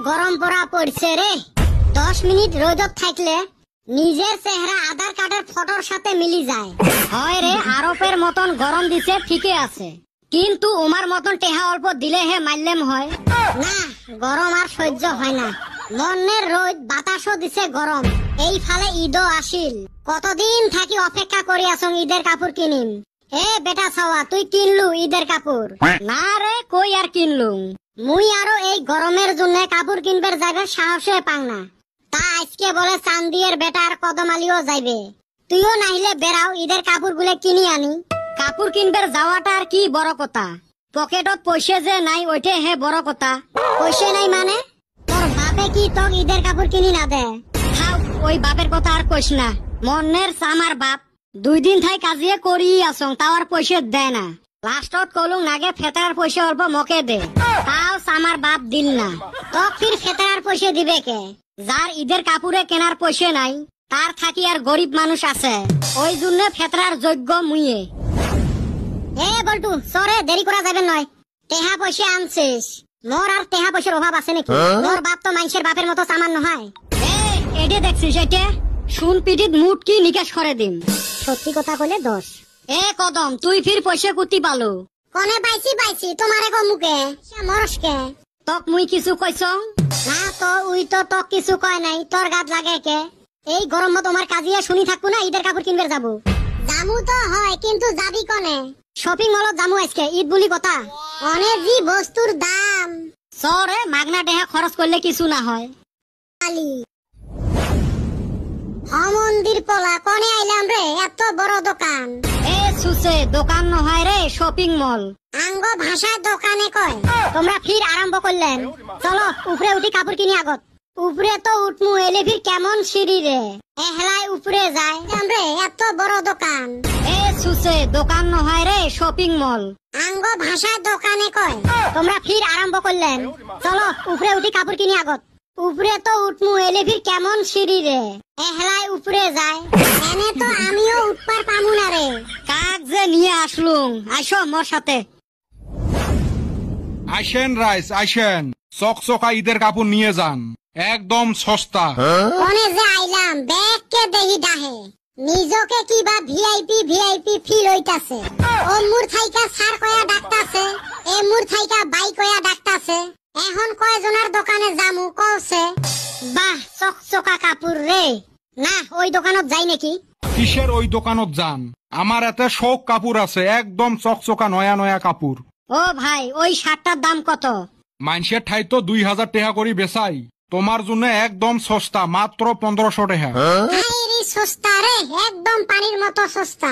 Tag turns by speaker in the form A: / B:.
A: গরম পড়া পড়ছে রে। 10 মিনিট রোদত থাকলে নিজের চেহারা আধার কার্ডের ফটোর সাথে মিলি যায়। হয় রে, আরবের মতন গরম দিছে ঠিকই আছে, কিন্তু ওমার মতন টেহা অল্প দিলে হে মারলেম হয় না। গরম আর সহ্য হয় না, মনের রোদ বাতাসও দিছে গরম। এই ফালে ঈদও আসিল, কতদিন থাকি অপেক্ষা করি আসং ঈদের কাপড় কিনিম। এ বেটা ছাওয়া, তুই কিনলু ঈদের কাপড়? না রে, কই আর কিনলু। মুই আরো এই গরমের জন্য কাপড় কিনবার যাবে সাহসে পাং না। তা আজকে বলে চান্দিয়ের বেটার কদমালিও যাইবে। তুইও নাইলে বেড়াও, ঈদের কাপড় গুলো কিনি আনি। কাপড় কিনবার যাওয়াটা আর কি বড় কথা, পকেটত পয়সা যে নাই ওইটে হে বড় কথা। পয়সা নাই মানে তোর বাপে কি তোর ঈদের কাপড় কিনি না দে? খাও, ওই বাপের কথা আর কইস না। মনের সামার বাপ 2 দিন থাই কাজিয়ে করি আসং, তাও আর পয়সা দেয় না। লাস্টত কলুং নাগে ফেতার পয়সা অল্প মকে দে, তাও সামার বাপ দিল না। তক ফির ফেতার পয়সা দিবে কে? যার ঈদের কাপড়ে কেনার পয়সা নাই, তার থাকি আর গরিব মানুষ আছে, ওই জন্য ফেতরার যোগ্য মুইয়ে। এ বল্টু, সরে দেরি করা যাবে নয়। টেহা পয়সা আনছিস, মোর আর টেহা পয়সার অভাব আছে নাকি? মোর বাপ তো মানুষের বাপের মতো সামান্য হয়। এডে দেখছিস, এটা শুন পিটিত মুট কি নিকাশ করে দিম। সত্যি কথা কইলে দোষ। এ কদম, তুই ফির পয়সা কুতি পালো? কোনে পাইছি তোমারে কো মুখে মরসকে। তক মুই কিছু কইছং না তো? উই তো তক কিছু কয় নাই, তোর গাত লাগে কে? এই গরম তোমার কাজিয়ে শুনি থাকবো না ঈদের কাপড় কিনবার যাবো? জামু তো হয়, কিন্তু যাবি কনে? শপিং মলত জামু আজকে, ঈদ বলি কথা। অনেক জি বস্তুর দাম। সরে মাগনা টেহা খরচ করলে কিছু না হয়। মন্দির পলা কনে আইলাম রে, এত বড় দোকান। এ সুসে, দোকান নহয় রে, শপিং মল। আঙ্গ ভাষায় দোকানে কয়। তোমরা ফির আরম্ভ করলেন, চলো উপরে উঠি কাপড় কিনি আগত। উপরে তো উঠমু, এলে ফির কেমন সিঁড়ি রে, এহলাই উপরে যায় রে, এত বড় দোকান। এ সুসে, দোকান নহয় রে, শপিং মল। আঙ্গ ভাষায় দোকানে কয়। তোমরা ফির আরম্ভ করলেন, চলো উপরে উঠি কাপড় কিনি আগত। উপরে তো উঠমু, এলে ফির কেমন সিঁড়ি রে, এহলাই উপরে যায়। এনে তো আমিও উঠবার পামু না রে। কাক যে নিয়ে আসলুম, আইসো মোর সাথে।
B: আসেন রাইস, আসেন, চকচকা ঈদের কাপড় নিয়ে যান, একদম সস্তা।
A: কোনে যে আইলাম, ব্যাগ কে দেহি ডাহে, নিজকে কিবা ভিআইপি ফিল হইতাছে। ও মুর থাইকা সার কয়া ডাকতাছে, এ মুর থাইকা বাই কয়া ডাকতাছে। এখন কয়জনের দোকানে জামু কওছে। বাহ, চকচকা কাপড় রে। না, ওই দোকানত যাই নাকি?
B: কিসের ওই দোকানত যান? আমার এতে শোক কাপড় আছে, একদম চকচকা নয়া নয়া কাপড়।
A: ও ভাই, ওই শার্টটার দাম কত?
B: মানুষের ঠাই তো 2000 টাকা করে বেচাই, তোমার জন্য একদম সস্তা, মাত্র 1500 টাকা।
A: সস্তা রে, একদম পানির মতো সস্তা।